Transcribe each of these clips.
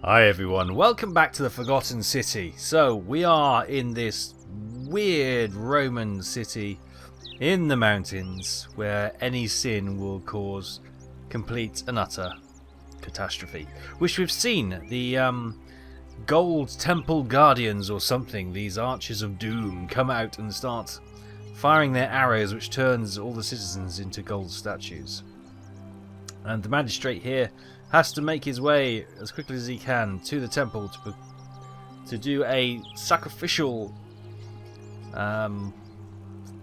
Hi everyone, welcome back to the Forgotten City. So we are in this weird Roman city in the mountains where any sin will cause complete and utter catastrophe. Which we've seen, the gold temple guardians or something, these archers of doom, come out and start firing their arrows, which turns all the citizens into gold statues. And the magistrate here has to make his way as quickly as he can to the temple to do a sacrificial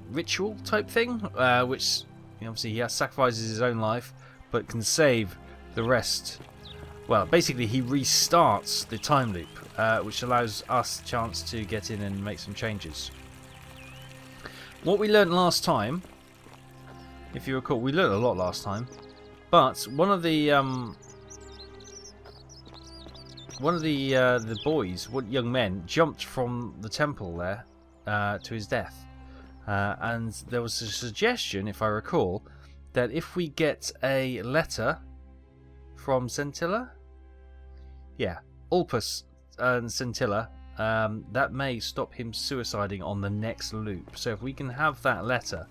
ritual type thing, which obviously he sacrifices his own life but can save the rest. Well, basically he restarts the time loop, which allows us a chance to get in and make some changes. What we learned last time, if you recall, we learned a lot last time, but one of the boys, young men, jumped from the temple there to his death. And there was a suggestion, if I recall, that if we get a letter from Scintilla, Ulpus and Scintilla, that may stop him suiciding on the next loop. So if we can have that letter...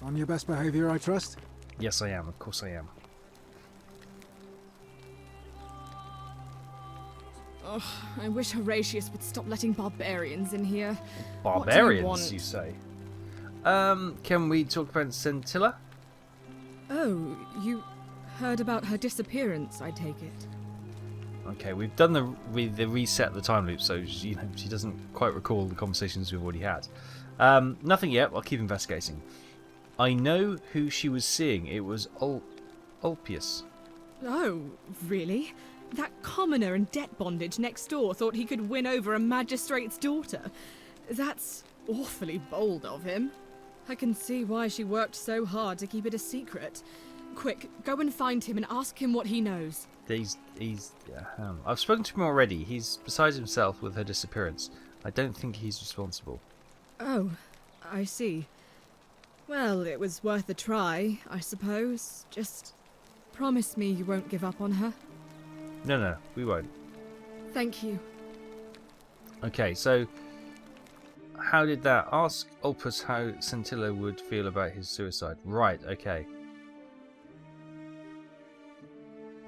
On your best behaviour, I trust? Yes, I am. Of course I am. Oh, I wish Horatius would stop letting barbarians in here. Barbarians, you say? Can we talk about Scintilla? Oh, you heard about her disappearance, I take it. Okay, we've done the reset of the time loop, so she doesn't quite recall the conversations we've already had. Nothing yet. I'll keep investigating. I know who she was seeing. It was Ulpius. Oh, really? That commoner in debt bondage next door thought he could win over a magistrate's daughter. That's awfully bold of him. I can see why she worked so hard to keep it a secret. Quick, go and find him and ask him what he knows. I've spoken to him already. He's beside himself with her disappearance. I don't think he's responsible. Oh, I see. Well, it was worth a try, I suppose. Just promise me you won't give up on her. No, we won't. Thank you. Okay, so how did that... Ask Ulpus how Scintilla would feel about his suicide. Right, okay.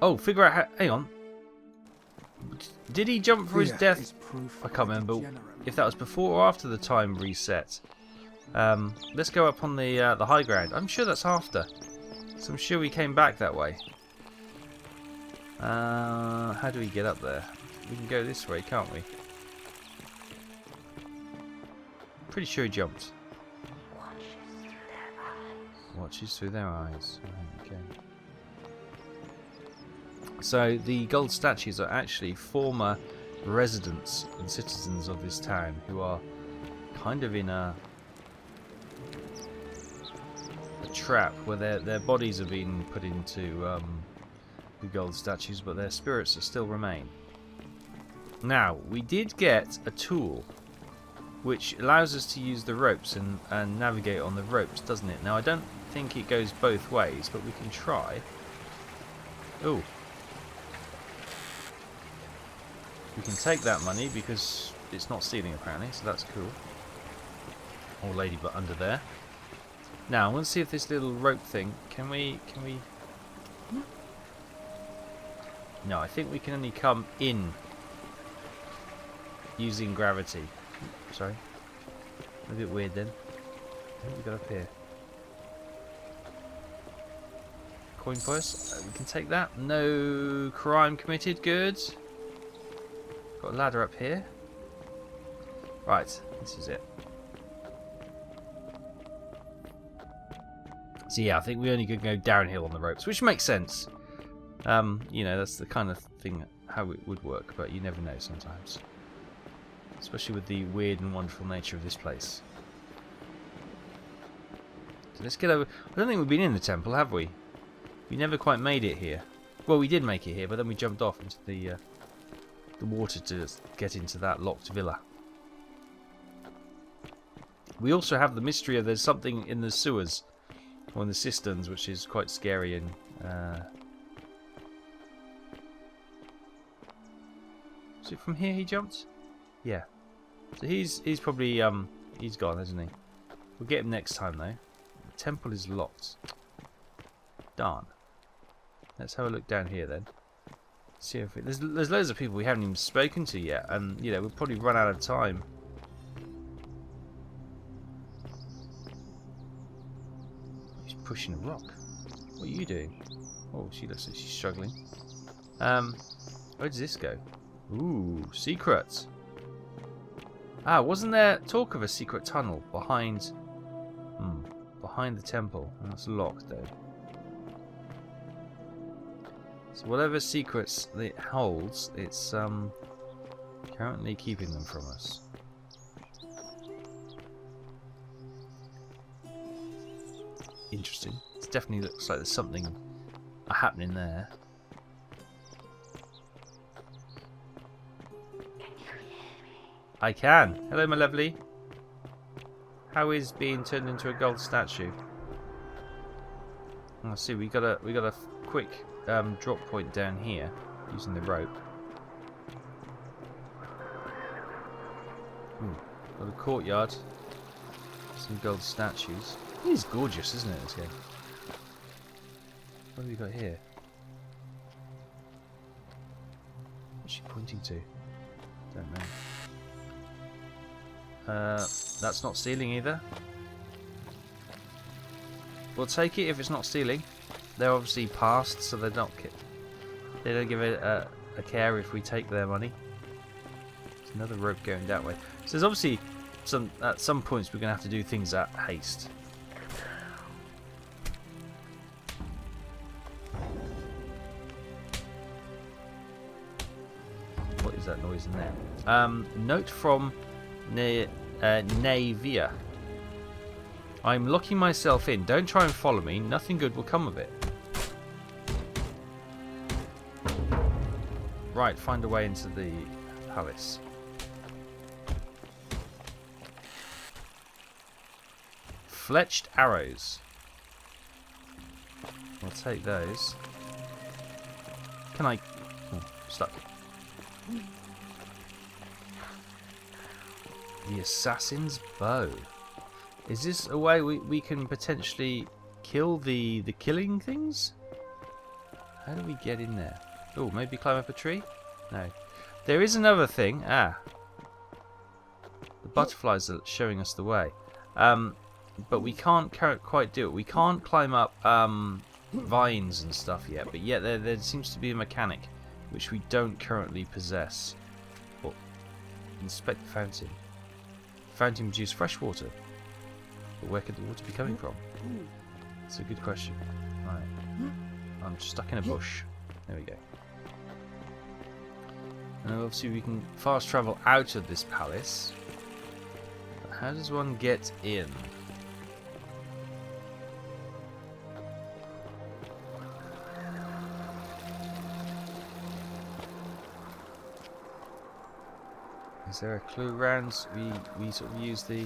Oh, figure out how... Hang on. Did he jump for his death? I can't remember if that was before or after the time reset. Let's go up on the high ground. I'm sure that's after. So I'm sure we came back that way. How do we get up there? We can go this way, can't we? Pretty sure he jumped. Watches through their eyes. Okay. So the gold statues are actually former residents and citizens of this town who are kind of in a trap where their bodies have been put into the gold statues, but their spirits still remain. Now, we did get a tool which allows us to use the ropes and navigate on the ropes, doesn't it? Now, I don't think it goes both ways, but we can try. Oh. We can take that money because it's not stealing apparently, so that's cool. Or lady, but under there. Now, I want to see if this little rope thing, can we... No, I think we can only come in using gravity. Sorry. A bit weird then. What have we got up here? Coin purse. We can take that. No crime committed. Good. Got a ladder up here. Right, this is it. So yeah, I think we only could go downhill on the ropes, which makes sense. That's the kind of thing how it would work, but you never know sometimes. Especially with the weird and wonderful nature of this place. So let's get over... I don't think we've been in the temple, have we? We never quite made it here. Well, we did make it here, but then we jumped off into the water to get into that locked villa. We also have the mystery of there's something in the sewers, or in the cisterns, which is quite scary and Was it from here he jumped? Yeah. So he's probably he's gone, isn't he? We'll get him next time though. The temple is locked. Darn. Let's have a look down here then. See if there's loads of people we haven't even spoken to yet, and you know we'll probably run out of time. He's pushing a rock. What are you doing? Oh, she looks like she's struggling. Where does this go? Ooh, secrets. Ah, wasn't there talk of a secret tunnel behind the temple? That's locked though. So whatever secrets it holds, it's currently keeping them from us. Interesting. It definitely looks like there's something happening there. I can. Hello, my lovely. How is being turned into a gold statue? I see. We got a quick drop point down here using the rope. Got a courtyard. Some gold statues. It is gorgeous, isn't it? This game. What have we got here? What's she pointing to? Don't know. That's not stealing either. We'll take it if it's not stealing. They're obviously passed, so they don't give a care if we take their money. There's another rope going that way. So there's obviously at some points we're going to have to do things at haste. What is that noise in there? Note from Navia. I'm locking myself in. Don't try and follow me. Nothing good will come of it. Right, find a way into the palace. Fletched arrows. I'll take those. Can I... Oh, stuck. The assassin's bow. Is this a way we can potentially kill the killing things? How do we get in there? Oh, maybe climb up a tree? No. There is another thing. Ah. The butterflies are showing us the way. But we can't quite do it. We can't climb up vines and stuff yet. But yet there seems to be a mechanic which we don't currently possess. Oh. Inspect the fountain. Fountain produce fresh water. But where could the water be coming from? It's a good question. Right. I'm stuck in a bush. There we go. And obviously we can fast travel out of this palace. But how does one get in? Is there a clue around? We sort of use the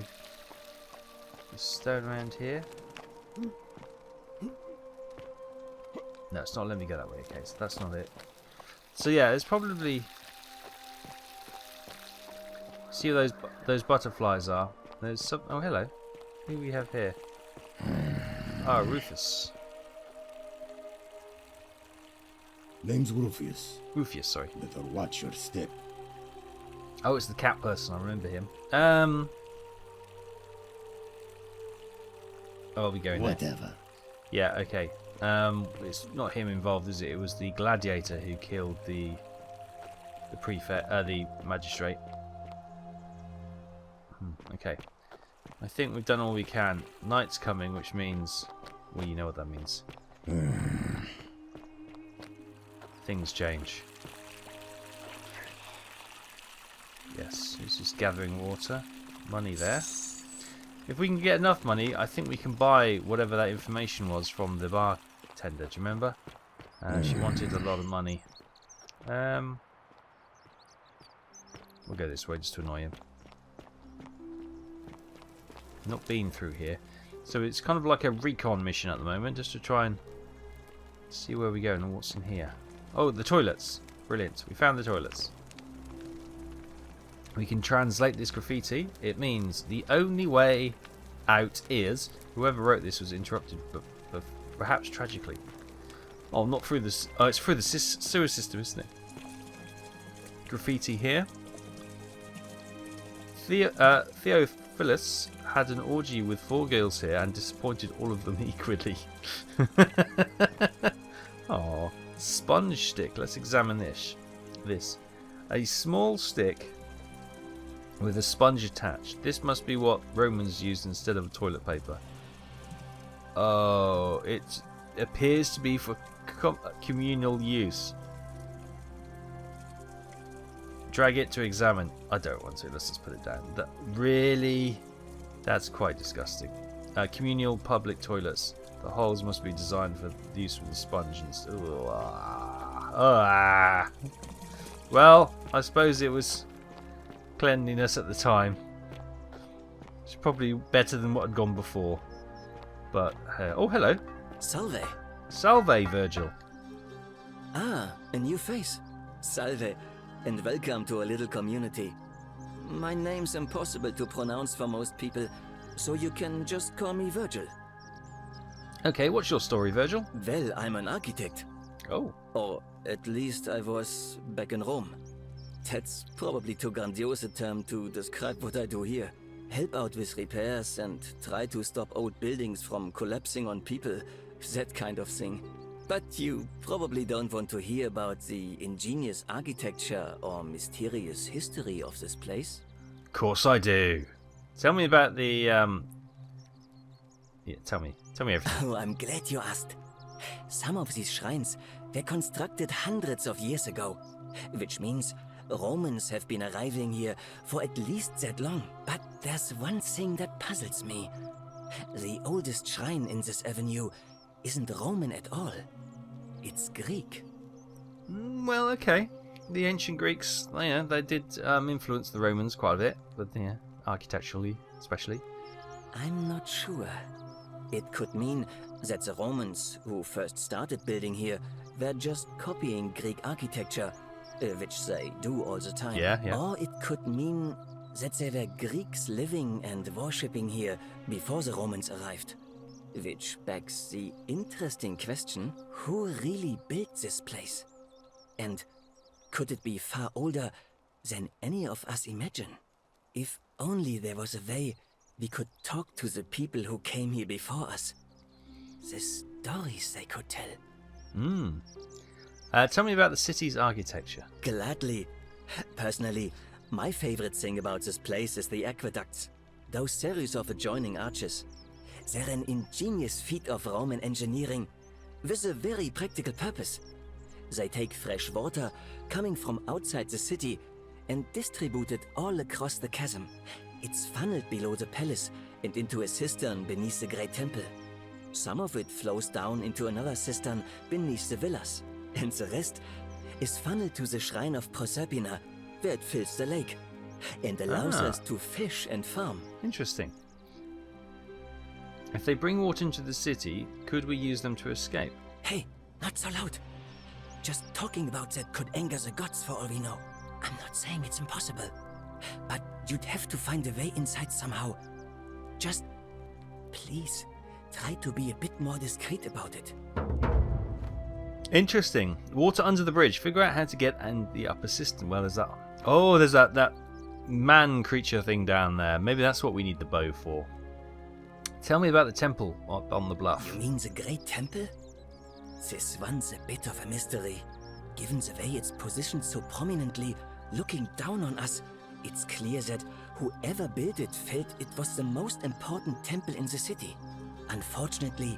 stone around here. No, it's not letting me go that way. Okay, so that's not it. So yeah, there's probably... See where those butterflies are? There's some... Oh, hello. Who do we have here? Ah, Rufus. Name's Rufius. Rufius, sorry. Better watch your step. Oh, it's the cat person. I remember him. Oh, are we going there? Whatever. Yeah, okay. It's not him involved, is it? It was the gladiator who killed the prefect, the magistrate. Okay. I think we've done all we can. Night's coming, which means... Well, you know what that means. Things change. Yes, it's just gathering water. Money there. If we can get enough money, I think we can buy whatever that information was from the bartender. Do you remember? She wanted a lot of money. We'll go this way just to annoy him. Not been through here. So it's kind of like a recon mission at the moment, just to try and see where we go and what's in here. Oh, the toilets. Brilliant. We found the toilets. We can translate this graffiti. It means the only way out is... Whoever wrote this was interrupted, but perhaps tragically. Oh, not through this. Oh, it's through the sewer system, isn't it? Graffiti here. Theophilus had an orgy with 4 girls here and disappointed all of them equally. Oh, sponge stick. Let's examine this. A small stick with a sponge attached. This must be what Romans used instead of toilet paper. Oh, it appears to be for communal use. Drag it to examine. I don't want to. Let's just put it down. Really? That's quite disgusting. Communal public toilets. The holes must be designed for the use of the sponge. Well, I suppose it was cleanliness at the time. It's probably better than what had gone before. But, oh, hello. Salve. Salve, Virgil. Ah, a new face. Salve, and welcome to a little community. My name's impossible to pronounce for most people, so you can just call me Virgil. Okay, what's your story, Virgil? Well, I'm an architect. Oh. Or at least I was back in Rome. That's probably too grandiose a term to describe what I do here. Help out with repairs and try to stop old buildings from collapsing on people, that kind of thing. But you probably don't want to hear about the ingenious architecture or mysterious history of this place. Of course I do. Tell me about the, Yeah, tell me everything. Oh, I'm glad you asked. Some of these shrines were constructed hundreds of years ago, which means Romans have been arriving here for at least that long. But there's one thing that puzzles me. The oldest shrine in this avenue isn't Roman at all. It's Greek. Well, okay. The ancient Greeks, yeah, they did influence the Romans quite a bit, but yeah, architecturally especially. I'm not sure. It could mean that the Romans, who first started building here, were just copying Greek architecture, which they do all the time. Yeah. Or it could mean that there were Greeks living and worshipping here before the Romans arrived. Which begs the interesting question, who really built this place? And could it be far older than any of us imagine? If only there was a way we could talk to the people who came here before us. The stories they could tell. Tell me about the city's architecture. Gladly. Personally, my favorite thing about this place is the aqueducts. Those series of adjoining arches. They're an ingenious feat of Roman engineering with a very practical purpose. They take fresh water coming from outside the city and distribute it all across the chasm. It's funneled below the palace and into a cistern beneath the great temple. Some of it flows down into another cistern beneath the villas, and the rest is funneled to the shrine of Proserpina, where it fills the lake and allows us to fish and farm. Interesting. If they bring water into the city, could we use them to escape? Hey, not so loud. Just talking about that could anger the gods for all we know. I'm not saying it's impossible, but you'd have to find a way inside somehow. Just, please, try to be a bit more discreet about it. Interesting. Water under the bridge. Figure out how to get in the upper cistern. Well, there's that. Oh, there's that man creature thing down there. Maybe that's what we need the bow for. Tell me about the temple on the bluff. You mean the Great Temple? This one's a bit of a mystery. Given the way it's positioned so prominently, looking down on us, it's clear that whoever built it felt it was the most important temple in the city. Unfortunately,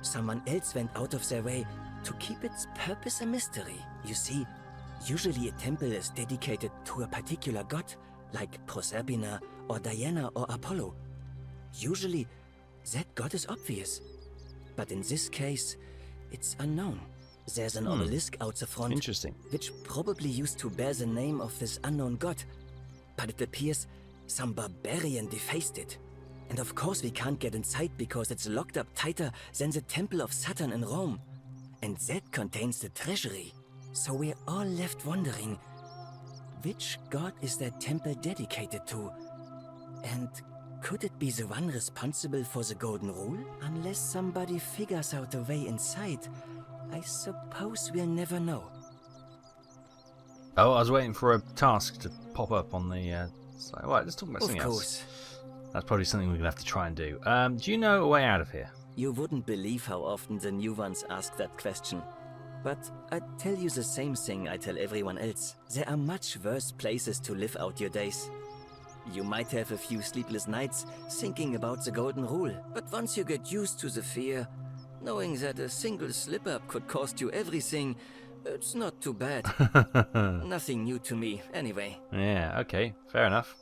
someone else went out of their way to keep its purpose a mystery. You see, usually a temple is dedicated to a particular god, like Proserpina or Diana or Apollo. Usually, that god is obvious. But in this case, it's unknown. There's an obelisk out the front, Interesting. which probably used to bear the name of this unknown god. But it appears some barbarian defaced it. And of course we can't get inside because it's locked up tighter than the Temple of Saturn in Rome. And that contains the treasury. So we're all left wondering, Which god is that temple dedicated to? And could it be the one responsible for the golden rule? Unless somebody figures out a way inside, I suppose we'll never know. Oh, I was waiting for a task to pop up on the side. Right, let's talk about something Of else. course. That's probably something we're going to have to try and do. Do you know a way out of here? You wouldn't believe how often the new ones ask that question. But I tell you the same thing I tell everyone else. There are much worse places to live out your days. You might have a few sleepless nights thinking about the golden rule, but once you get used to the fear, knowing that a single slip-up could cost you everything, it's not too bad. Nothing new to me, anyway. Yeah, okay, fair enough.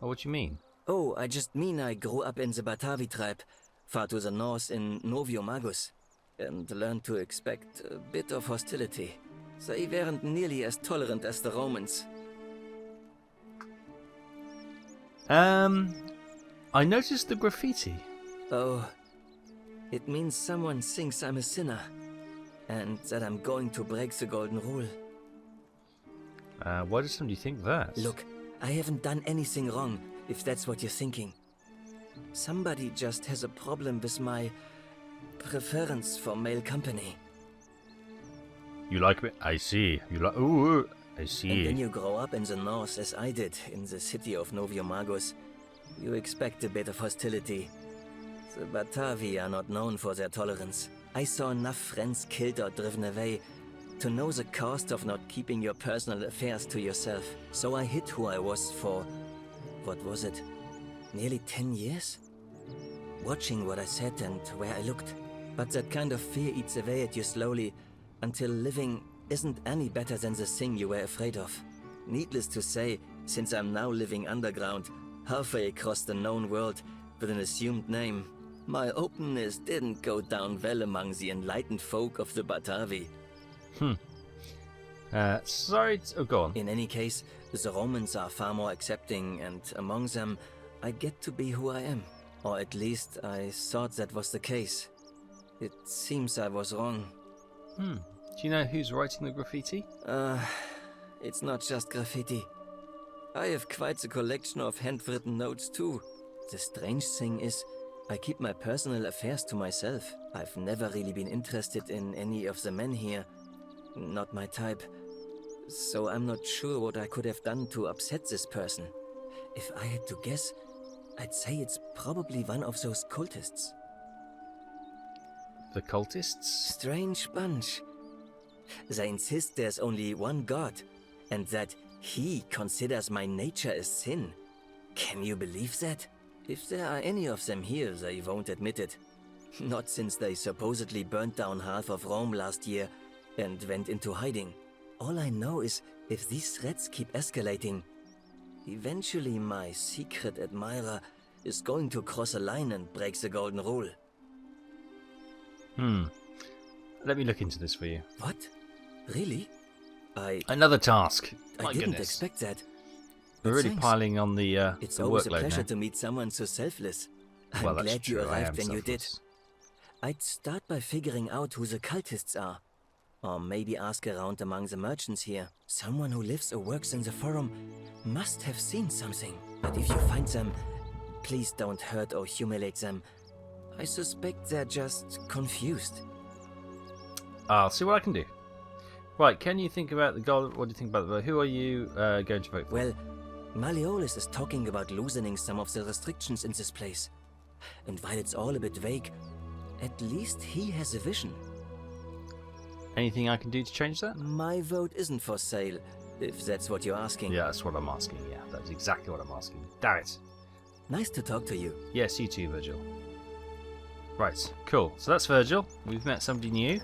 Well, what do you mean? Oh, I just mean I grew up in the Batavi tribe, far to the north in Novio Magus, and learned to expect a bit of hostility. They weren't nearly as tolerant as the Romans. I noticed the graffiti. Oh, it means someone thinks I'm a sinner, and that I'm going to break the golden rule. Why does somebody think that? Look, I haven't done anything wrong, if that's what you're thinking. Somebody just has a problem with my preference for male company. You like me? I see. You like? Ooh, I see. And when you grow up in the north, as I did, in the city of Novio Magus, you expect a bit of hostility. The Batavi are not known for their tolerance. I saw enough friends killed or driven away to know the cost of not keeping your personal affairs to yourself. So I hid who I was for, what was it, nearly 10 years? Watching what I said and where I looked. But that kind of fear eats away at you slowly, until living isn't any better than the thing you were afraid of. Needless to say, since I'm now living underground, halfway across the known world, with an assumed name, my openness didn't go down well among the enlightened folk of the Batavi. Sorry. Oh, go on. In any case, the Romans are far more accepting, and among them, I get to be who I am. Or at least, I thought that was the case. It seems I was wrong. Do you know who's writing the graffiti? It's not just graffiti. I have quite a collection of handwritten notes too. The strange thing is, I keep my personal affairs to myself. I've never really been interested in any of the men here. Not my type. So I'm not sure what I could have done to upset this person. If I had to guess, I'd say it's probably one of those cultists. The cultists? Strange bunch. They insist there's only one god, and that he considers my nature a sin. Can you believe that? If there are any of them here, they won't admit it. Not since they supposedly burnt down half of Rome last year and went into hiding. All I know is, if these threats keep escalating, eventually my secret admirer is going to cross a line and break the golden rule. Let me look into this for you. What? Really? Another task. I My didn't goodness. expect that. We're really Thanks. piling on the It's the always a workload pleasure now. to meet someone so selfless. I'm Well, that's glad you true. I am arrived when you did. selfless. I'd start by figuring out who the cultists are. Or maybe ask around among the merchants here. Someone who lives or works in the forum must have seen something. But if you find them, please don't hurt or humiliate them. I suspect they're just confused. I'll see what I can do. Right, can you think about the goal? What do you think about the vote? Who are you going to vote for? Well, Malleolus is talking about loosening some of the restrictions in this place. And while it's all a bit vague, at least he has a vision. Anything I can do to change that? My vote isn't for sale, if that's what you're asking. Yeah, that's what I'm asking. Yeah, that's exactly what I'm asking. Damn it. Nice to talk to you. Yes, you too, Virgil. Right, cool. So that's Virgil. We've met somebody new.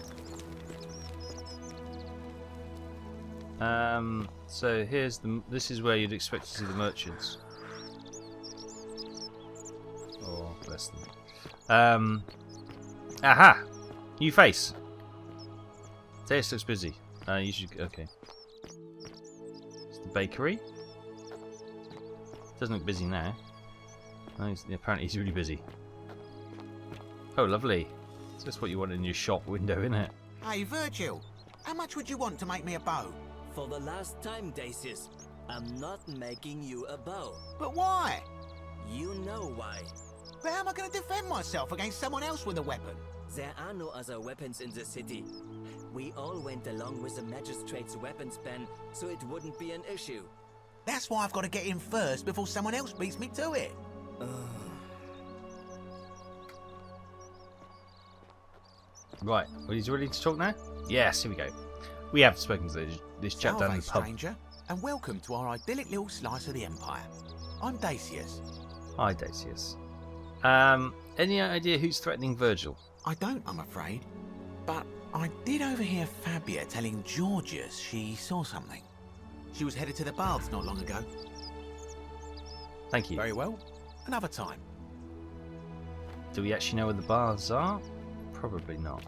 So here's this is where you'd expect to see the merchants. Oh, bless them. Aha! New face. This looks busy. You should. Okay. It's the bakery. Doesn't look busy now. Oh, apparently he's really busy. Oh, lovely. So that's what you want in your shop window, isn't it? Hey, Virgil, how much would you want to make me a bow? For the last time, Dacius, I'm not making you a bow. But why? You know why. But how am I going to defend myself against someone else with a weapon? There are no other weapons in the city. We all went along with the magistrate's weapons ban, so it wouldn't be an issue. That's why I've got to get in first before someone else beats me to it. Right, well, he's ready to talk now? Yes, here we go. We have spoken to this chap down in the pub. Stranger, and welcome to our idyllic little slice of the Empire. I'm Dacius. Hi, Dacius. Any idea who's threatening Virgil? I don't, I'm afraid. But I did overhear Fabia telling Georgius she saw something. She was headed to the baths not long ago. Thank you. Very well. Another time. Do we actually know where the baths are? Probably not.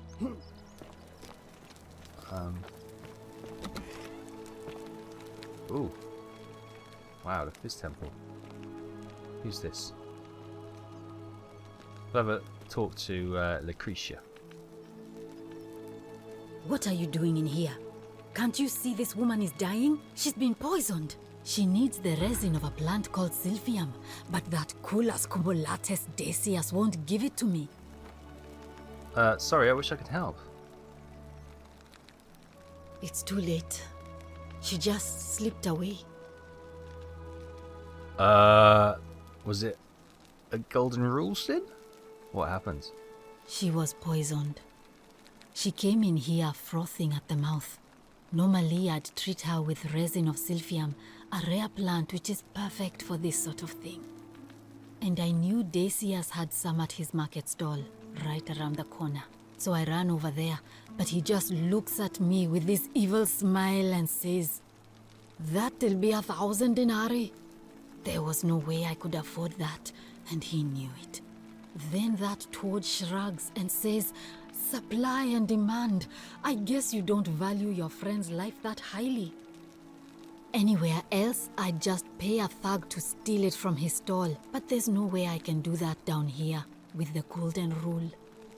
Ooh. Wow, look at this temple. Who's this? We'll have a talk to Lucretia. What are you doing in here? Can't you see this woman is dying? She's been poisoned. She needs the resin of a plant called silphium, but that Culus cubulatus Decius won't give it to me. Sorry, I wish I could help. It's too late. She just slipped away. Was it a golden rule sin? What happened? She was poisoned. She came in here frothing at the mouth. Normally, I'd treat her with resin of silphium, a rare plant which is perfect for this sort of thing. And I knew Decius had some at his market stall, right around the corner. So I ran over there, but he just looks at me with this evil smile and says, "That'll be 1,000 denarii." There was no way I could afford that, and he knew it. Then that toad shrugs and says, "Supply and demand. I guess you don't value your friend's life that highly." Anywhere else, I'd just pay a thug to steal it from his stall. But there's no way I can do that down here with the golden rule.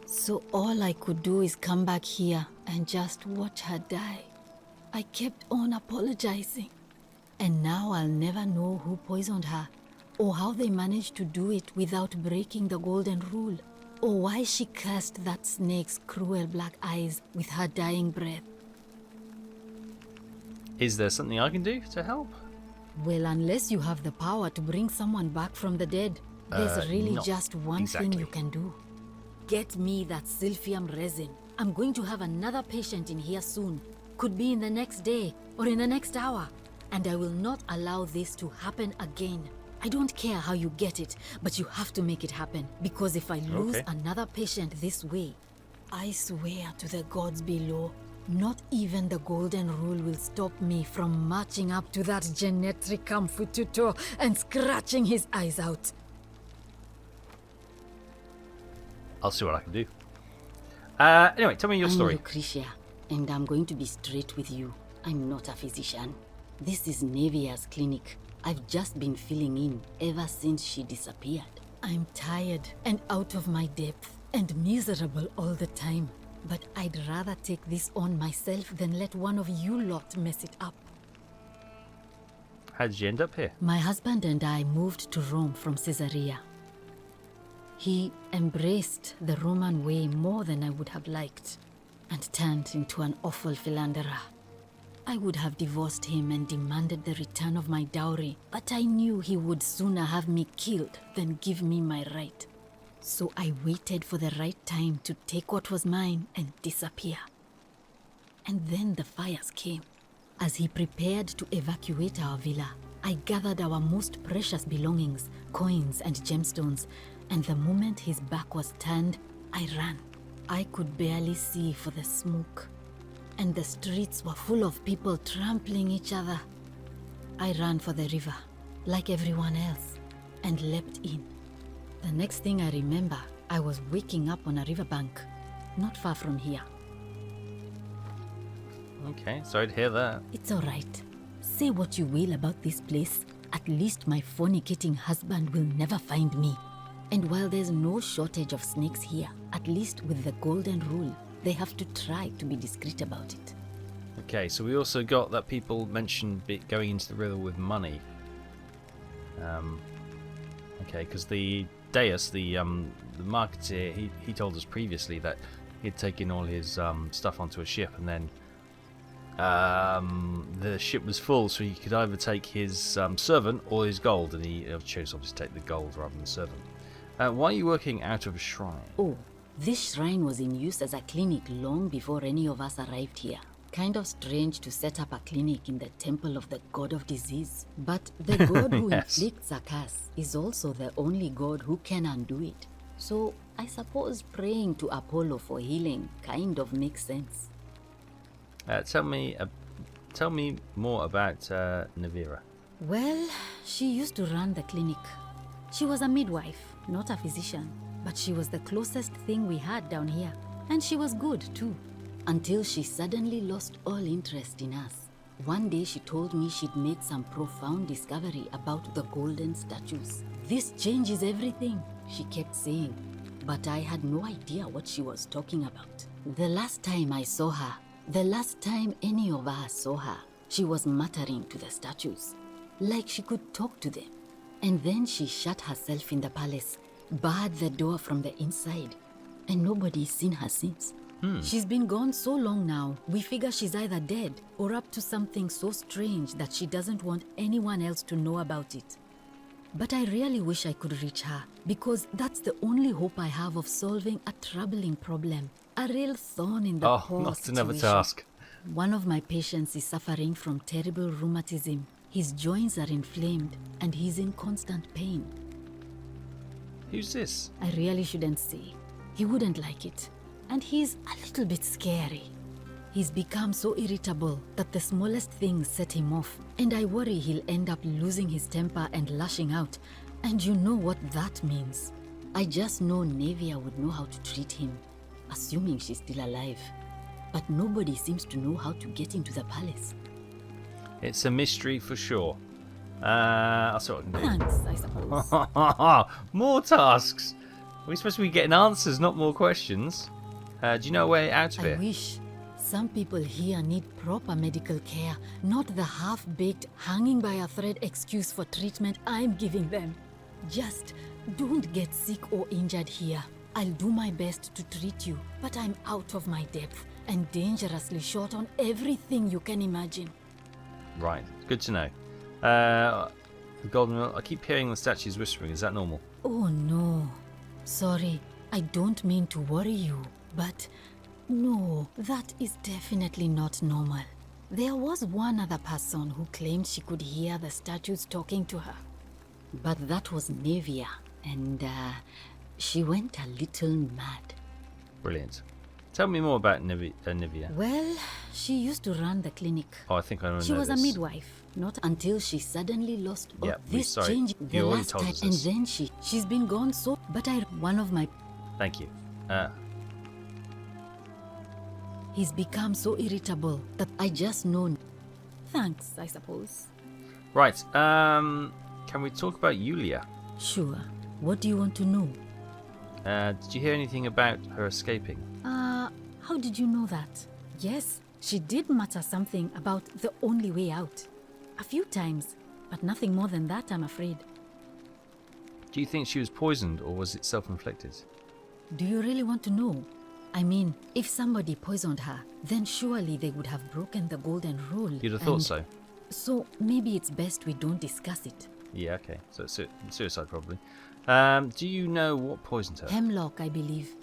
So all I could do is come back here and just watch her die. I kept on apologizing. And now I'll never know who poisoned her, or how they managed to do it without breaking the golden rule, or why she cursed that snake's cruel black eyes with her dying breath. Is there something I can do to help? Well, unless you have the power to bring someone back from the dead, there's really not just one thing exactly. you can do. Get me that silphium resin. I'm going to have another patient in here soon. Could be in the next day or in the next hour. And I will not allow this to happen again. I don't care how you get it, but you have to make it happen. Because if I lose another patient this way, I swear to the gods below, not even the golden rule will stop me from marching up to that genetricum fututo and scratching his eyes out. I'll see what I can do. Anyway, tell me your I'm story. Lucretia, and I'm going to be straight with you. I'm not a physician. This is Nevia's clinic. I've just been filling in ever since she disappeared. I'm tired and out of my depth and miserable all the time. But I'd rather take this on myself than let one of you lot mess it up. How did you end up here? My husband and I moved to Rome from Caesarea. He embraced the Roman way more than I would have liked and turned into an awful philanderer. I would have divorced him and demanded the return of my dowry, but I knew he would sooner have me killed than give me my right. So I waited for the right time to take what was mine and disappear. And then the fires came. As he prepared to evacuate our villa, I gathered our most precious belongings, coins and gemstones, and the moment his back was turned, I ran. I could barely see for the smoke, and the streets were full of people trampling each other. I ran for the river, like everyone else, and leapt in. The next thing I remember, I was waking up on a riverbank, not far from here. Okay, sorry to hear that. It's all right. Say what you will about this place. At least my fornicating husband will never find me. And while there's no shortage of snakes here, at least with the golden rule, they have to try to be discreet about it. Okay, so we also got that people mentioned going into the river with money. Okay, because the Deus, the marketeer, he told us previously that he'd taken all his stuff onto a ship, and then the ship was full, so he could either take his servant or his gold, and he chose obviously to take the gold rather than the servant. Why are you working out of a shrine? Oh, this shrine was in use as a clinic long before any of us arrived here. Kind of strange to set up a clinic in the temple of the god of disease. But the god who Yes. inflicts a curse is also the only god who can undo it. So I suppose praying to Apollo for healing kind of makes sense. Tell me more about Navira. Well, she used to run the clinic. She was a midwife, not a physician, but she was the closest thing we had down here. And she was good too, until she suddenly lost all interest in us. One day she told me she'd made some profound discovery about the golden statues. This changes everything, she kept saying, but I had no idea what she was talking about. The last time I saw her, the last time any of us saw her, she was muttering to the statues, like she could talk to them. And then she shut herself in the palace, barred the door from the inside, and nobody's seen her since. She's been gone so long now, we figure she's either dead or up to something so strange that she doesn't want anyone else to know about it. But I really wish I could reach her, because that's the only hope I have of solving a troubling problem. A real thorn in the paw not another situation. task. One of my patients is suffering from terrible rheumatism. His joints are inflamed and he's in constant pain. Who's this? I really shouldn't say. He wouldn't like it. And he's a little bit scary. He's become so irritable that the smallest things set him off. And I worry he'll end up losing his temper and lashing out. And you know what that means. I just know Navia would know how to treat him, assuming she's still alive. But nobody seems to know how to get into the palace. It's a mystery for sure. I'll see what I can do. Thanks, I suppose. More tasks. We're supposed to be getting answers, not more questions. Do you know a way out of I here? wish. Some people here need proper medical care, not the half-baked, hanging by a thread excuse for treatment I'm giving them. Just don't get sick or injured here. I'll do my best to treat you, but I'm out of my depth and dangerously short on everything you can imagine. Right, good to know. The golden rule. I keep hearing the statues whispering. Is that normal? Oh no. Sorry, I don't mean to worry you, but no, that is definitely not normal. There was one other person who claimed she could hear the statues talking to her. But that was Navia, and she went a little mad. Brilliant. Tell me more about Nivea. Well, she used to run the clinic. Oh, I think I know She was this. a midwife, not until she suddenly lost all Yeah, this sorry. change You the already last told time, us and this. then she's been gone so. But one of my Thank you. he's become so irritable that I just know. Thanks, I suppose. Right. Can we talk about Yulia? Sure. What do you want to know? Did you hear anything about her escaping? How did you know that? Yes, she did mutter something about the only way out. A few times, but nothing more than that, I'm afraid. Do you think she was poisoned, or was it self-inflicted? Do you really want to know? I mean, if somebody poisoned her, then surely they would have broken the golden rule. You'd have thought so. So maybe it's best we don't discuss it. Yeah, okay. So it's suicide, probably. Do you know what poisoned her? Hemlock, I believe.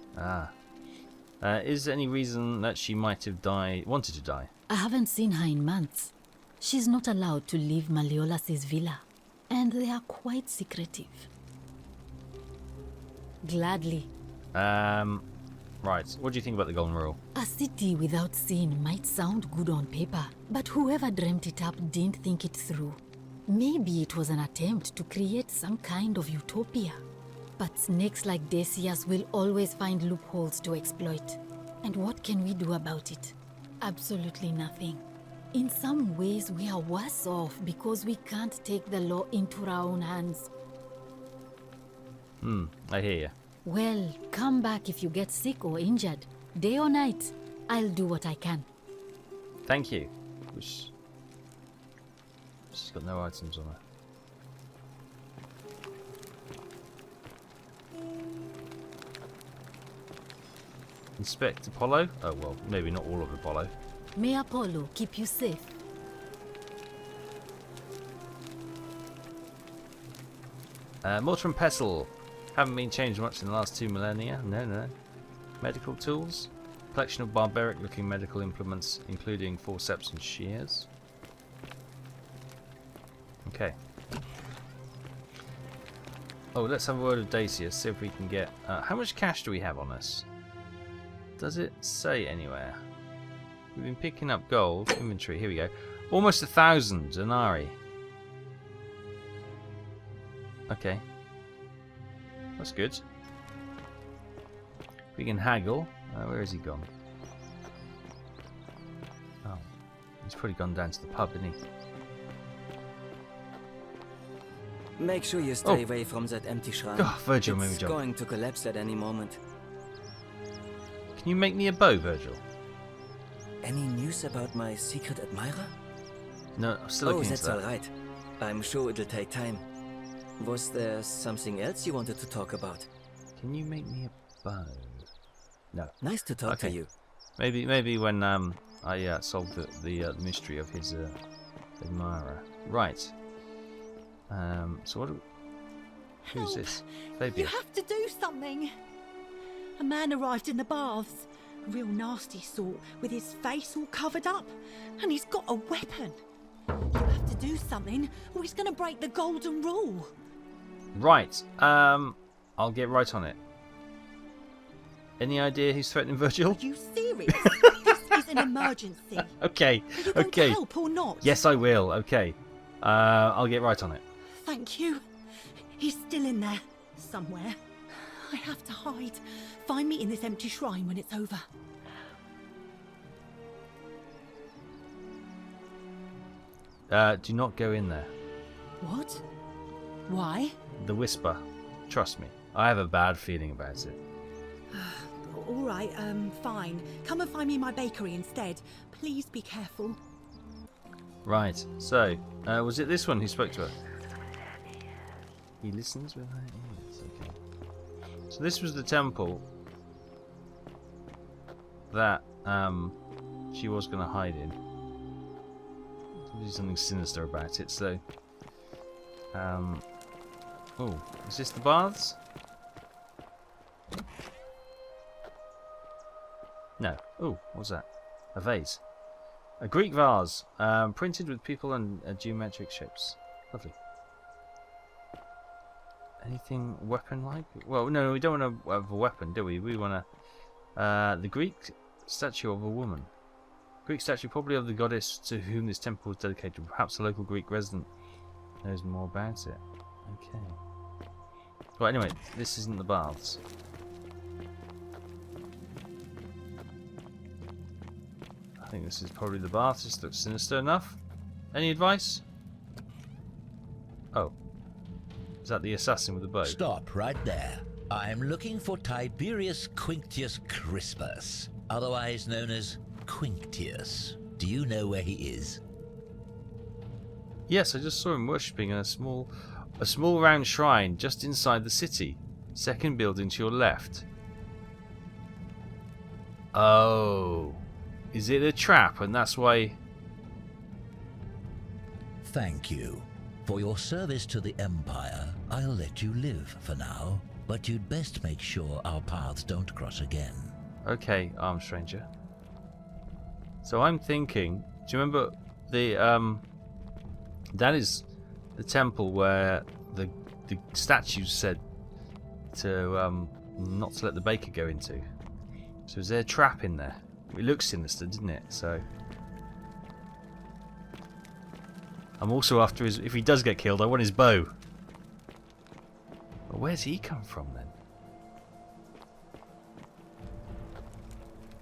Is there any reason that she might have wanted to die? I haven't seen her in months. She's not allowed to leave Malleolas's villa, and they are quite secretive. Gladly. Right. What do you think about the Golden Rule? A city without sin might sound good on paper, but whoever dreamt it up didn't think it through. Maybe it was an attempt to create some kind of utopia. But snakes like Decius will always find loopholes to exploit. And what can we do about it? Absolutely nothing. In some ways, we are worse off because we can't take the law into our own hands. I hear you. Well, come back if you get sick or injured. Day or night, I'll do what I can. Thank you. Which she's got no items on her. Inspect Apollo? Oh well, maybe not all of Apollo. May Apollo keep you safe. Mortar and pestle. Haven't been changed much in the last 2 millennia. No. Medical tools. Collection of barbaric looking medical implements, including forceps and shears. Okay. Oh, let's have a word with Dacius, see if we can get... how much cash do we have on us? Does it say anywhere? We've been picking up gold. Inventory, here we go. Almost 1,000 denarii. Okay. That's good. We can haggle. Where has he gone? Oh, he's probably gone down to the pub, isn't he? Make sure you stay away from that empty shrine. Oh, Virgil made me It's jump. going to collapse at any moment. Can you make me a bow, Virgil? Any news about my secret admirer? No, I'm still looking that's into that. alright. I'm sure it'll take time. Was there something else you wanted to talk about? Can you make me a bow? No. Nice to talk to Okay. you. Maybe when I solve the mystery of his admirer. Right. So what? Who's this? You Fabian. have to do something. A man arrived in the baths. A real nasty sort, with his face all covered up. And he's got a weapon. You have to do something, or he's going to break the golden rule. Right. I'll get right on it. Any idea who's threatening Virgil? Are you serious? This is an emergency. Okay. Are you going to help or not? Yes, I will. Okay. I'll get right on it. Thank you. He's still in there, somewhere. I have to hide. Find me in this empty shrine when it's over. Do not go in there. What? Why? The Whisper. Trust me. I have a bad feeling about it. All right, fine. Come and find me in my bakery instead. Please be careful. Right. So, was it this one who spoke to her? He listens with her ears. Okay. So this was the temple that she was going to hide in. There's something sinister about it. So, oh, is this the baths? No. Oh, what's that? A vase. A Greek vase, printed with people and geometric shapes. Lovely. Anything weapon-like? Well, no, we don't want to have a weapon, do we? We want to... the Greek statue of a woman. Greek statue probably of the goddess to whom this temple was dedicated. Perhaps a local Greek resident knows more about it. Okay. Well, anyway, this isn't the baths. I think this is probably the bath. This looks sinister enough. Any advice? Oh. Is that the assassin with the bow? Stop right there. I'm looking for Tiberius Quinctius Crispus, otherwise known as Quinctius. Do you know where he is? Yes, I just saw him worshipping in a small round shrine just inside the city. Second building to your left. Oh. Is it a trap and that's why... Thank you. For your service to the Empire, I'll let you live for now, but you'd best make sure our paths don't cross again. Okay, armed stranger. So I'm thinking, do you remember the that is the temple where the statues said to not to let the baker go into. So is there a trap in there? It looks sinister, didn't it? So I'm also after his... If he does get killed, I want his bow. But where's he come from then?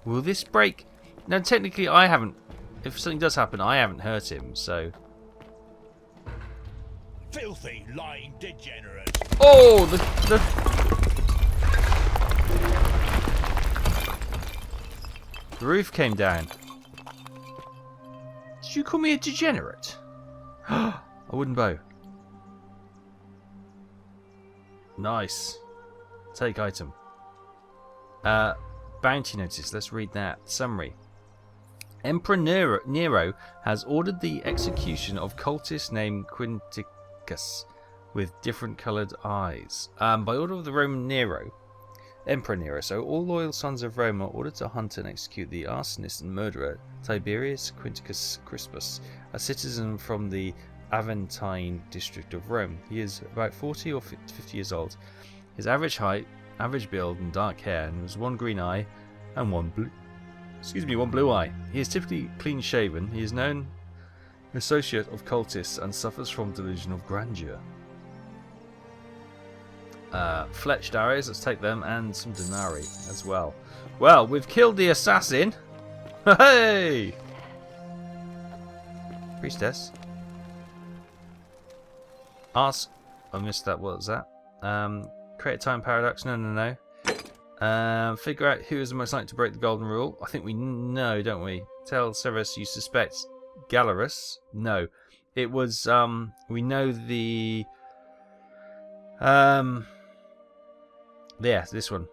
Will this break? Now, technically, I haven't... If something does happen, I haven't hurt him, so... Filthy, lying degenerate. Oh, the roof came down. Did you call me a degenerate? A wooden bow. Nice. Take item. Bounty notice. Let's read that. Summary. Emperor Nero has ordered the execution of cultists named Quinticus with different coloured eyes. By order of the Roman Nero, Emperor Nero, so all loyal sons of Rome are ordered to hunt and execute the arsonist and murderer Tiberius Quinticus Crispus, a citizen from the Aventine district of Rome. He is about 40 or 50 years old. His average height, average build, and dark hair, and has one green eye and one blue eye. He is typically clean shaven. He is known associate of cultists and suffers from delusion of grandeur. Fletched arrows, let's take them, and some denarii as well. Well, we've killed the assassin. Hey! Priestess. Ask. I missed that. What was that? Create a time paradox. No. Figure out who is the most likely to break the golden rule. I think we know, don't we? Tell Severus you suspect Gallerus. No. It was, we know the... Yeah, this one.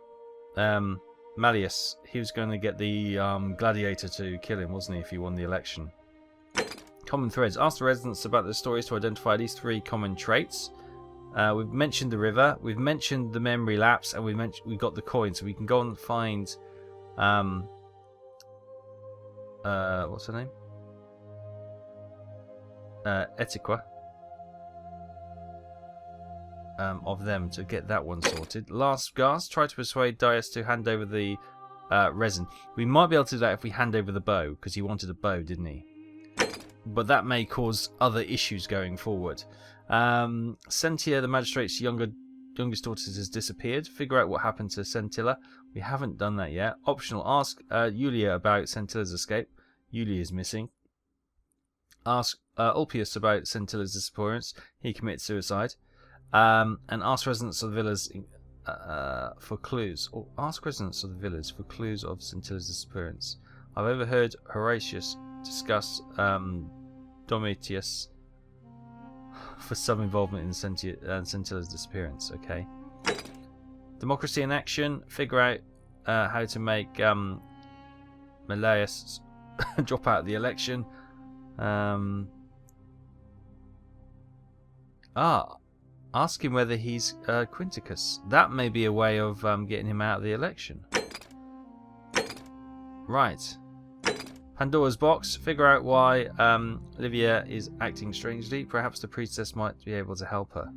Malleus. He was going to get the gladiator to kill him, wasn't he, if he won the election. Common threads. Ask the residents about the stories to identify these 3 common traits. We've mentioned the river, we've mentioned the memory lapse, and we got the coin, so we can go and find what's her name? Etiqua. Of them to get that one sorted. Last gasp, try to persuade Dias to hand over the resin. We might be able to do that if we hand over the bow, because he wanted a bow, didn't he? But that may cause other issues going forward. Sentia, the magistrate's youngest daughter, has disappeared. Figure out what happened to Sentilla. We haven't done that yet. Optional, ask Julia about Sentilla's escape. Julia is missing. Ask Ulpius about Sentilla's disappearance. He committed suicide. And ask residents of the villas for clues. Or ask residents of the villas for clues of Sentilla's disappearance. I've overheard Horatius discuss Domitius for some involvement in Sentilla's disappearance. Okay. Democracy in action. Figure out how to make Malleus drop out of the election. Ask him whether he's Quinticus. That may be a way of getting him out of the election. Right. Pandora's box. Figure out why Livia is acting strangely. Perhaps the priestess might be able to help her.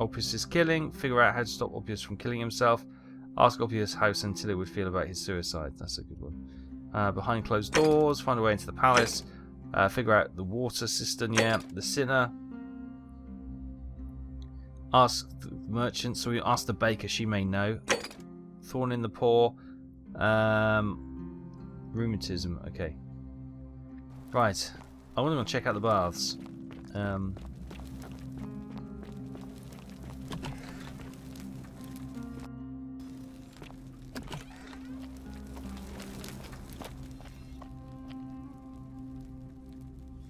Ulpius is killing. Figure out how to stop Ulpius from killing himself. Ask Ulpius how Sentilla would feel about his suicide. That's a good one. Behind closed doors. Find a way into the palace. Figure out the water cistern. Yeah. The sinner. Ask the merchant. So we ask the baker. She may know. Thorn in the paw. Rheumatism. Okay. Right. I want to go check out the baths.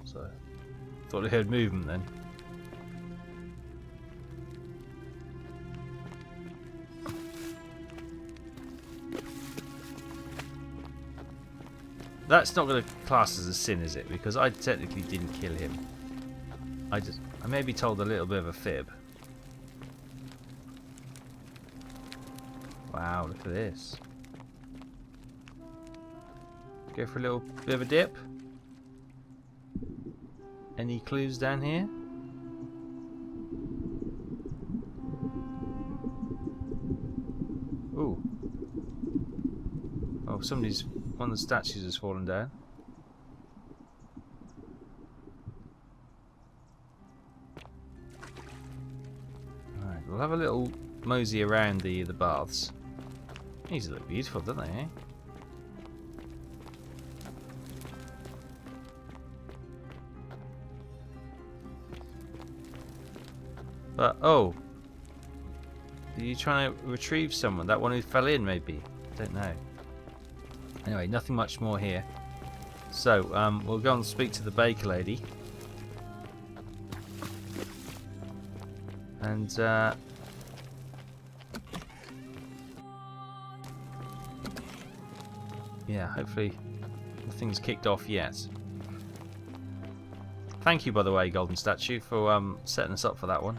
So, thought I heard movement then. That's not going to class as a sin, is it? Because I technically didn't kill him. I maybe told a little bit of a fib. Wow, look at this. Go for a little bit of a dip. Any clues down here? Ooh. Oh, one of the statues has fallen down. Alright, we'll have a little mosey around the baths. These look beautiful, don't they, eh? But, oh. Are you trying to retrieve someone? That one who fell in, maybe? Don't know. Anyway, nothing much more here. So, we'll go and speak to the baker lady. And, yeah, hopefully nothing's kicked off yet. Thank you, by the way, Golden Statue, for setting us up for that one.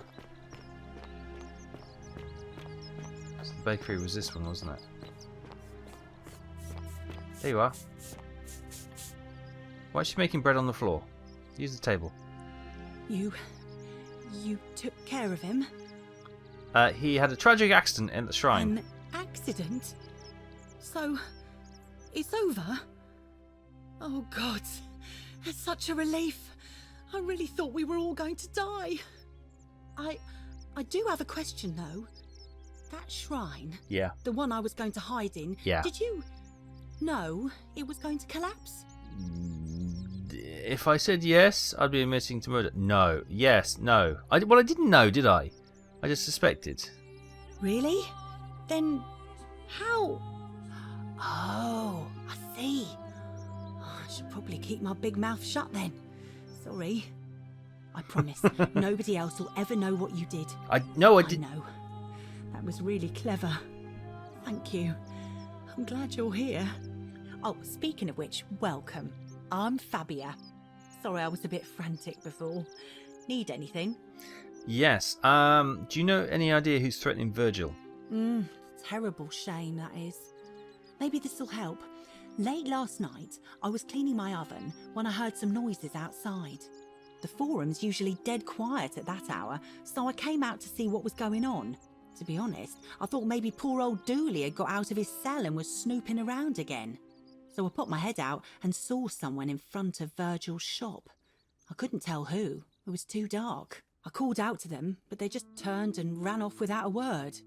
So the bakery was this one, wasn't it? There you are. Why is she making bread on the floor? Use the table. You took care of him? He had a tragic accident at the shrine. An accident? So, it's over? Oh God, it's such a relief. I really thought we were all going to die. I do have a question though. That shrine, Yeah. the one I was going to hide in, Yeah. did you know it was going to collapse? If I said yes, I'd be admitting to murder. No. Yes. No. Well, I didn't know, did I? I just suspected. Really? Then how? Oh, I see. I should probably keep my big mouth shut then. Sorry. I promise nobody else will ever know what you did. I didn't. know. That was really clever. Thank you. I'm glad you're here. Oh, speaking of which, welcome. I'm Fabia. Sorry I was a bit frantic before. Need anything? Yes. Do you know any idea who's threatening Virgil? Terrible shame, that is. Maybe this'll help. Late last night, I was cleaning my oven when I heard some noises outside. The forum's usually dead quiet at that hour, so I came out to see what was going on. To be honest, I thought maybe poor old Dooley had got out of his cell and was snooping around again. So I put my head out and saw someone in front of Virgil's shop. I couldn't tell who. It was too dark. I called out to them, but they just turned and ran off without a word.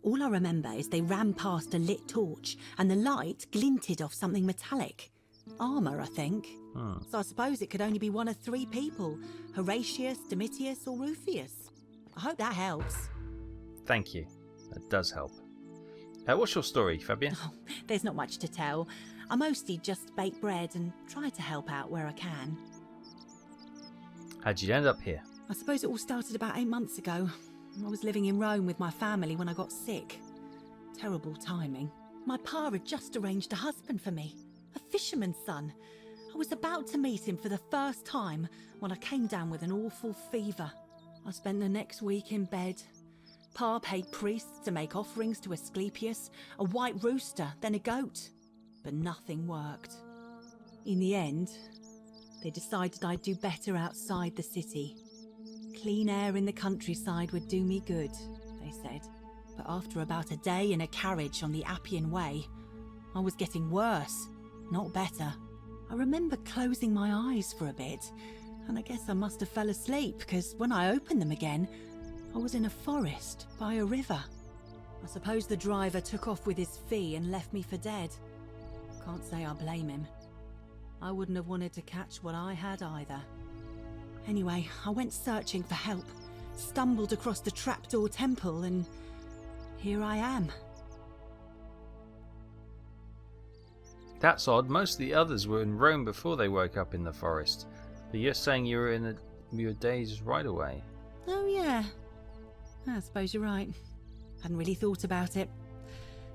All I remember is they ran past a lit torch and the light glinted off something metallic. Armour, I think. So I suppose it could only be one of three people. Horatius, Domitius or Rufius. I hope that helps. Thank you. That does help. What's your story, Fabian? Oh, there's not much to tell. I mostly just bake bread and try to help out where I can. How'd you end up here? I suppose it all started about 8 months ago. I was living in Rome with my family when I got sick. Terrible timing. My pa had just arranged a husband for me. A fisherman's son. I was about to meet him for the first time when I came down with an awful fever. I spent the next week in bed. Pa paid priests to make offerings to Asclepius, a white rooster, then a goat. But nothing worked. In the end, they decided I'd do better outside the city. Clean air in the countryside would do me good, they said. But after about a day in a carriage on the Appian Way, I was getting worse, not better. I remember closing my eyes for a bit, and I guess I must have fell asleep, because when I opened them again, I was in a forest by a river. I suppose the driver took off with his fee and left me for dead. Can't say I blame him. I wouldn't have wanted to catch what I had either. Anyway, I went searching for help, stumbled across the trapdoor temple, and here I am. That's odd. Most of the others were in Rome before they woke up in the forest. But you're saying you were in your days right away. Oh yeah, I suppose you're right. Hadn't really thought about it.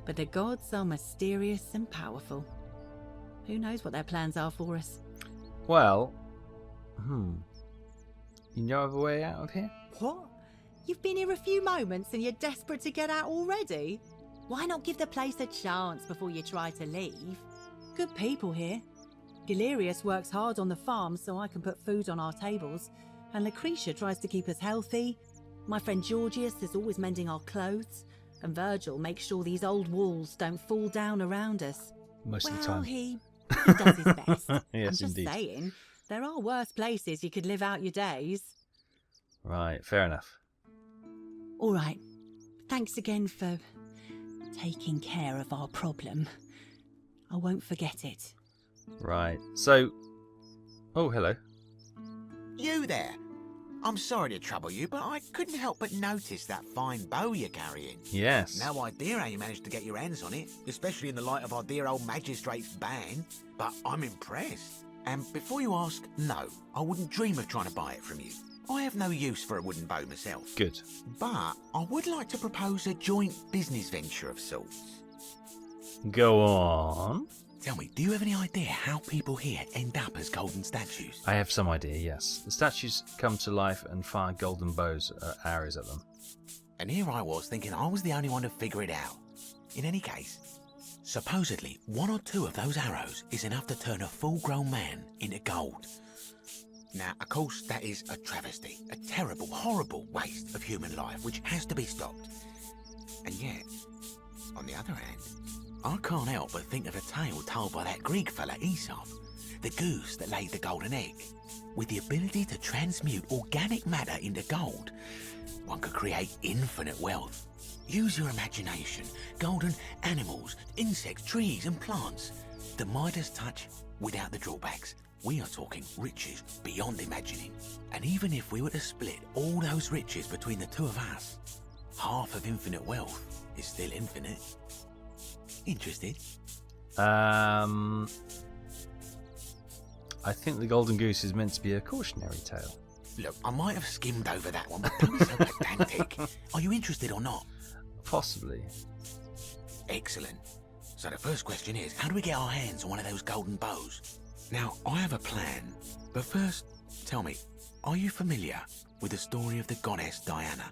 But the gods are mysterious and powerful. Who knows what their plans are for us? Well, you know of a way out of here? What? You've been here a few moments and you're desperate to get out already? Why not give the place a chance before you try to leave? Good people here. Galerius works hard on the farm so I can put food on our tables, and Lucretia tries to keep us healthy. My friend Georgius is always mending our clothes, and Virgil makes sure these old walls don't fall down around us. Most of the time. He does his best. Yes, I'm just indeed. saying, there are worse places you could live out your days. Right, fair enough. All right. Thanks again for taking care of our problem. I won't forget it. Right, so... Oh, hello. You there? I'm sorry to trouble you, but I couldn't help but notice that fine bow you're carrying. Yes. No idea how you managed to get your hands on it, especially in the light of our dear old magistrate's ban, but I'm impressed. And before you ask, no, I wouldn't dream of trying to buy it from you. I have no use for a wooden bow myself. Good. But I would like to propose a joint business venture of sorts. Go on. Tell me, do you have any idea how people here end up as golden statues? I have some idea, yes. The statues come to life and fire golden bows, arrows at them. And here I was thinking I was the only one to figure it out. In any case, supposedly 1 or 2 of those arrows is enough to turn a full-grown man into gold. Now, of course, that is a travesty, a terrible, horrible waste of human life which has to be stopped. And yet, on the other hand, I can't help but think of a tale told by that Greek fella Aesop, the goose that laid the golden egg. With the ability to transmute organic matter into gold, one could create infinite wealth. Use your imagination. Golden animals, insects, trees and plants. The Midas touch without the drawbacks. We are talking riches beyond imagining. And even if we were to split all those riches between the 2 of us, half of infinite wealth is still infinite. Interested? I think the Golden Goose is meant to be a cautionary tale. Look, I might have skimmed over that one, but don't be so pedantic. Are you interested or not? Possibly. Excellent. So the first question is, how do we get our hands on one of those golden bows? Now, I have a plan, but first, tell me, are you familiar with the story of the goddess Diana?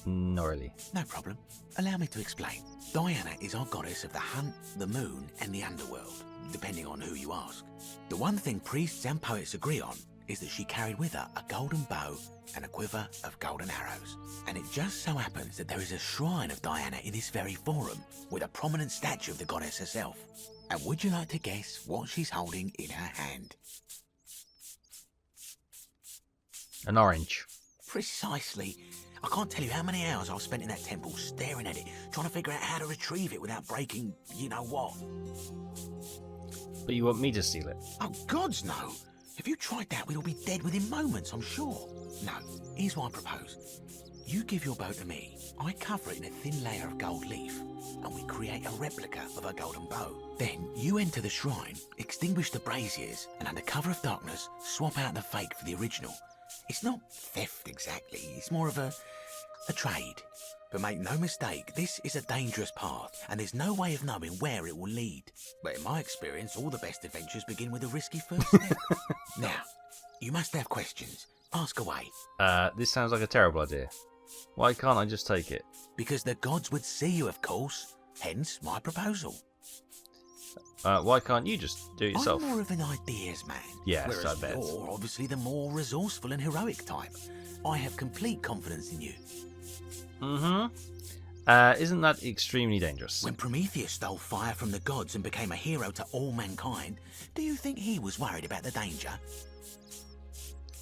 Not really. No problem. Allow me to explain. Diana is our goddess of the hunt, the moon, and the underworld, depending on who you ask. The one thing priests and poets agree on is that she carried with her a golden bow and a quiver of golden arrows. And it just so happens that there is a shrine of Diana in this very forum, with a prominent statue of the goddess herself. And would you like to guess what she's holding in her hand? An orange. Precisely. I can't tell you how many hours I've spent in that temple staring at it, trying to figure out how to retrieve it without breaking you-know-what. But you want me to steal it? Oh, gods no! If you tried that, we'd all be dead within moments, I'm sure. No, here's what I propose. You give your bow to me, I cover it in a thin layer of gold leaf, and we create a replica of a golden bow. Then you enter the shrine, extinguish the braziers, and under cover of darkness, swap out the fake for the original. It's not theft exactly, it's more of a trade. But make no mistake, this is a dangerous path, and there's no way of knowing where it will lead. But in my experience, all the best adventures begin with a risky first step. Now, you must have questions. Ask away. This sounds like a terrible idea. Why can't I just take it? Because the gods would see you, of course. Hence my proposal. Why can't you just do it yourself? I'm more of an ideas man. Yes, whereas I bet. You're obviously the more resourceful and heroic type. I have complete confidence in you. Isn't that extremely dangerous? When Prometheus stole fire from the gods and became a hero to all mankind, do you think he was worried about the danger?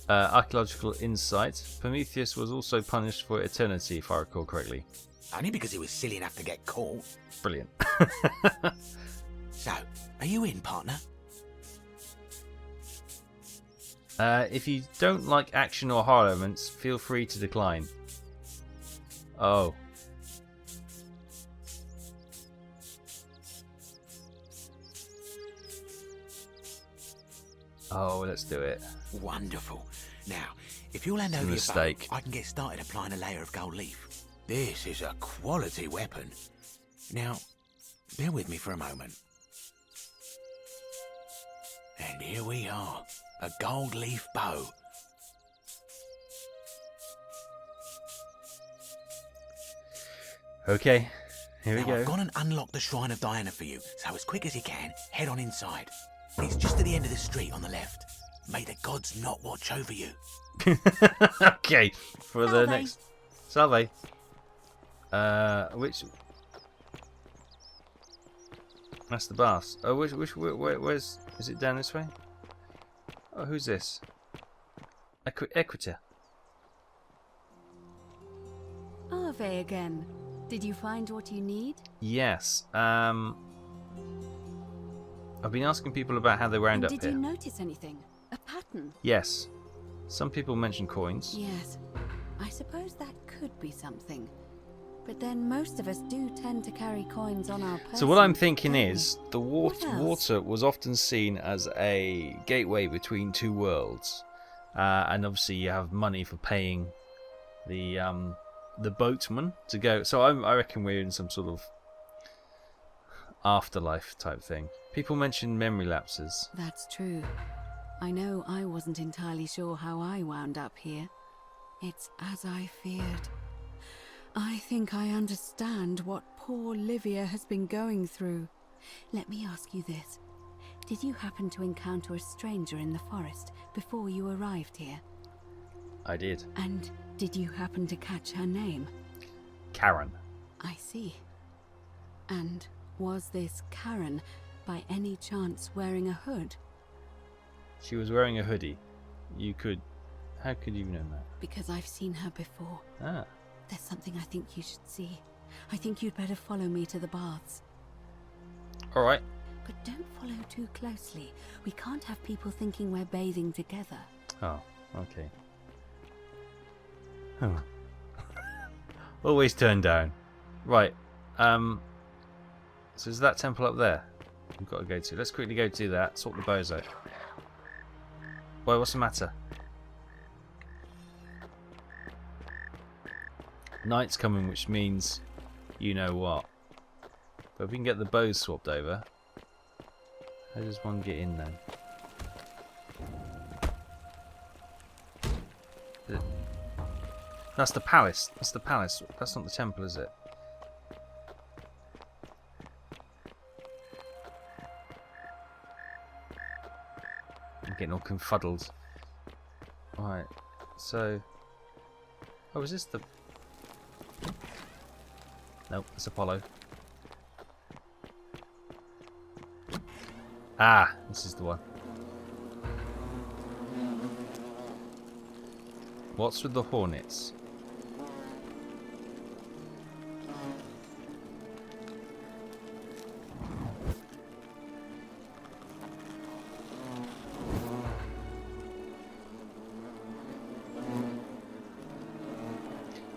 Archaeological insight. Prometheus was also punished for eternity, if I recall correctly. Only because he was silly enough to get caught. Brilliant. So, are you in, partner? If you don't like action or horror elements, feel free to decline. Oh. Oh, let's do it. Wonderful. Now, if you'll hand over your bow, I can get started applying a layer of gold leaf. This is a quality weapon. Now, bear with me for a moment. And here we are, a gold leaf bow. Okay, here we Now, go. I've gone and unlocked the Shrine of Diana for you, so as quick as you can, head on inside. It's just at the end of the street on the left. May the gods not watch over you. Okay, for the Salve. next... Salve. Which... That's the bath. Oh, where's... Is it down this way? Oh, who's this? Equita. Ave again. Did you find what you need? Yes. I've been asking people about how they wound And up did here. you notice anything? A pattern? Yes. Some people mention coins. Yes. I suppose that could be something. But then most of us do tend to carry coins on our person. So what I'm thinking don't we? is the What else? water was often seen as a gateway between two worlds, and obviously you have money for paying the boatman to go. So I reckon we're in some sort of afterlife type thing. People mention memory lapses. That's true. I know I wasn't entirely sure how I wound up here. It's as I feared. I think I understand what poor Livia has been going through. Let me ask you this. Did you happen to encounter a stranger in the forest before you arrived here? I did. And did you happen to catch her name? Karen. I see. And was this Karen by any chance wearing a hood? She was wearing a hoodie. How could you know that? Because I've seen her before. Ah. There's something I think you should see. I think you'd better follow me to the baths. Alright. But don't follow too closely. We can't have people thinking we're bathing together. Oh, okay. Oh. Always turn down. Right. So is that temple up there we've got to go to? Let's quickly go to that, sort the bows out. Why, what's the matter? Night's coming, which means you know what. But if we can get the bows swapped over. How does one get in then? That's the palace. That's the palace. That's not the temple, is it? I'm getting all confuddled. Alright, so... Oh, is this the... Nope, it's Apollo. Ah, this is the one. What's with the hornets?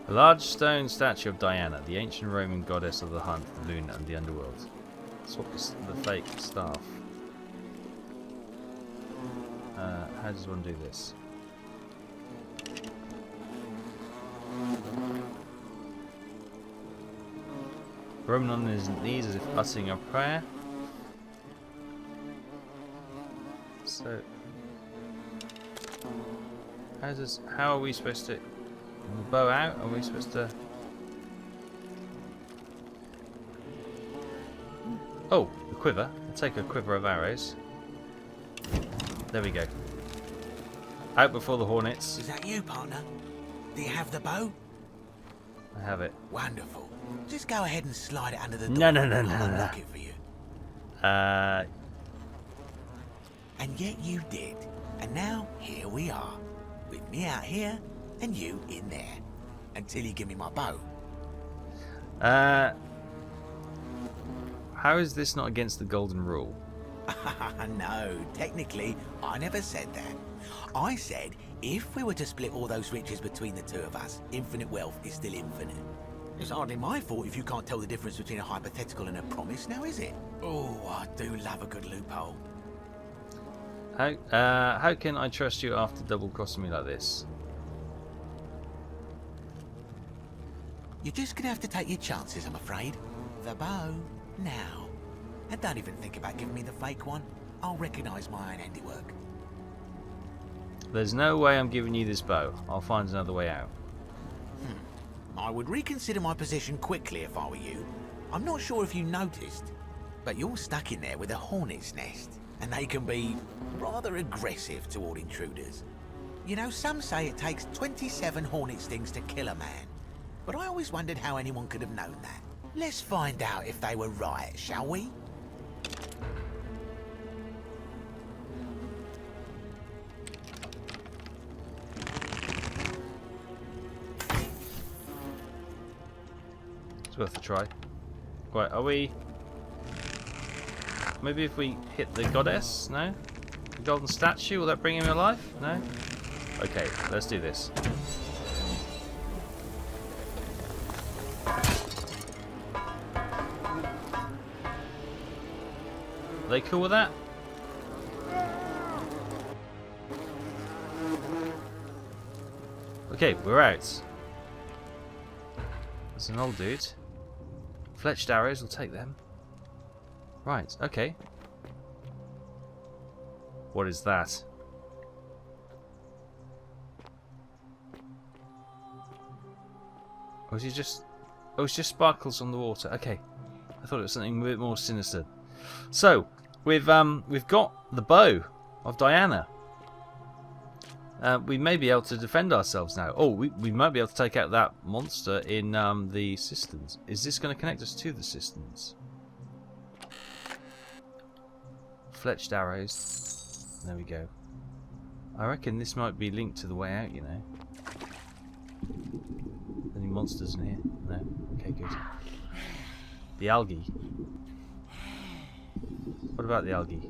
A large stone statue of Diana, the ancient Roman goddess of the hunt, the moon, and the underworld. Swap the fake staff. How does one do this? Roman on his knees as if uttering a prayer. So, how are we supposed to bow out? Are we supposed to? Oh, the quiver. I'll take a quiver of arrows. There we go. Out before the hornets. Is that you, partner? Do you have the bow? I have it. Wonderful. Just go ahead and slide it under the door. No. I'll unlock it for you. And yet you did. And now, here we are. With me out here, and you in there. Until you give me my bow. How is this not against the golden rule? No, technically, I never said that. I said, if we were to split all those riches between the two of us, infinite wealth is still infinite. It's hardly my fault if you can't tell the difference between a hypothetical and a promise, now is it? Oh, I do love a good loophole. How can I trust you after double-crossing me like this? You're just gonna have to take your chances, I'm afraid. The bow, now. And don't even think about giving me the fake one. I'll recognise my own handiwork. There's no way I'm giving you this bow. I'll find another way out. I would reconsider my position quickly if I were you. I'm not sure if you noticed, but you're stuck in there with a hornet's nest, and they can be rather aggressive toward intruders. You know, some say it takes 27 hornet stings to kill a man, but I always wondered how anyone could have known that. Let's find out if they were right, shall we? It's worth a try. Right, are we... Maybe if we hit the goddess? No? The golden statue? Will that bring him alive? No? Okay, let's do this. Are they cool with that? Okay, we're out. There's an old dude. Fletched arrows, we'll take them. Right, okay. What is that? Or is he just... Oh, it's just sparkles on the water. Okay. I thought it was something a bit more sinister. So, we've got the bow of Diana. We may be able to defend ourselves now. Oh, we might be able to take out that monster in the cisterns. Is this going to connect us to the cisterns? Fletched arrows. There we go. I reckon this might be linked to the way out, you know. Any monsters in here? No? Okay, good. The algae. What about the algae?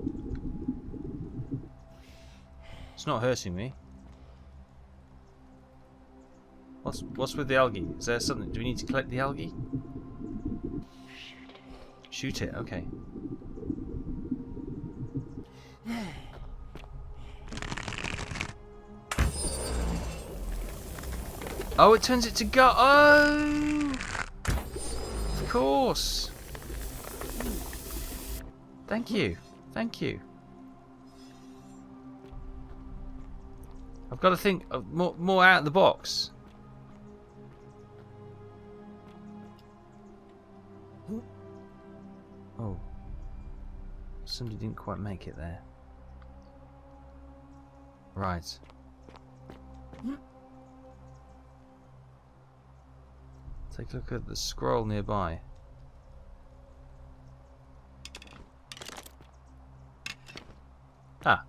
It's not hurting me. What's with the algae? Is there something? Do we need to collect the algae? Shoot it, okay. Oh, it turns it to go. Oh! Of course. Thank you. Thank you. I've got to think of more out of the box. Oh. Somebody didn't quite make it there. Right. Take a look at the scroll nearby. Ah.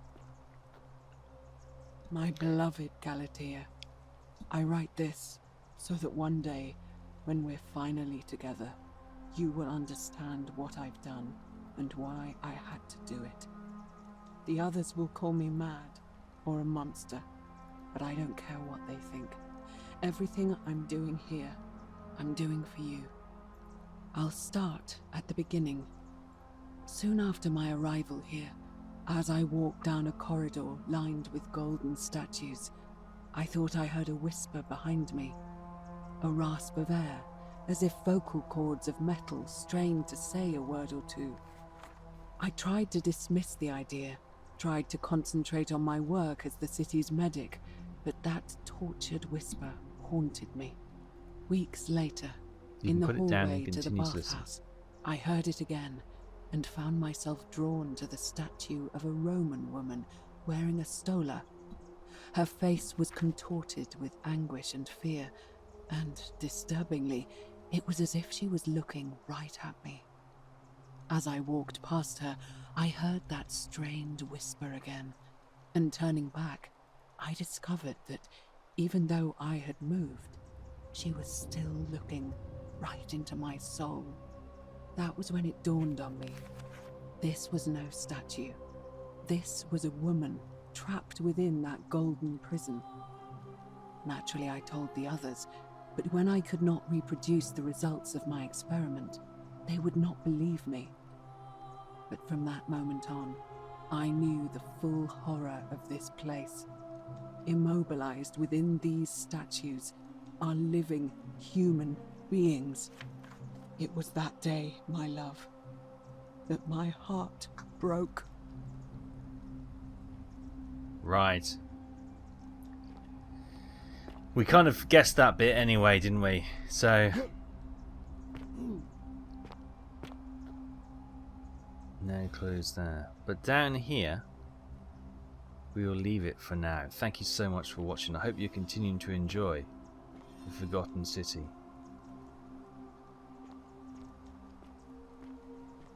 My beloved Galatea, I write this so that one day, when we're finally together, you will understand what I've done and why I had to do it. The others will call me mad or a monster, but I don't care what they think. Everything I'm doing here, I'm doing for you. I'll start at the beginning. Soon after my arrival here, as I walked down a corridor lined with golden statues, I thought I heard a whisper behind me, a rasp of air, as if vocal cords of metal strained to say a word or two. I tried to dismiss the idea, tried to concentrate on my work as the city's medic, but that tortured whisper haunted me. Weeks later, in the hallway to the bathhouse, I heard it again and found myself drawn to the statue of a Roman woman wearing a stola. Her face was contorted with anguish and fear, and, disturbingly, it was as if she was looking right at me. As I walked past her, I heard that strained whisper again, and turning back, I discovered that even though I had moved, she was still looking right into my soul. That was when it dawned on me. This was no statue. This was a woman trapped within that golden prison. Naturally, I told the others, but when I could not reproduce the results of my experiment, they would not believe me. But from that moment on, I knew the full horror of this place. Immobilized within these statues are living human beings. It was that day, my love, that my heart broke. Right. We kind of guessed that bit anyway, didn't we? So... no clues there. But down here, we will leave it for now. Thank you so much for watching. I hope you're continuing to enjoy The Forgotten City.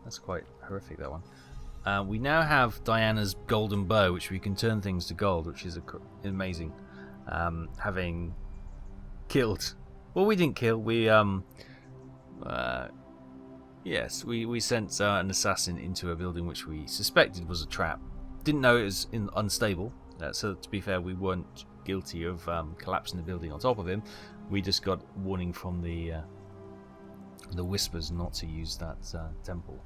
That's quite horrific, that one. We now have Diana's golden bow, which we can turn things to gold, which is amazing. Having killed... well, we didn't kill. We, yes, we sent an assassin into a building which we suspected was a trap. Didn't know it was unstable. So, to be fair, we weren't guilty of collapsing the building on top of him. We just got warning from the whispers not to use that temple.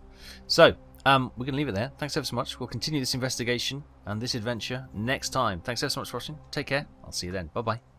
So, We're going to leave it there. Thanks ever so much. We'll continue this investigation and this adventure next time. Thanks ever so much for watching. Take care. I'll see you then. Bye-bye.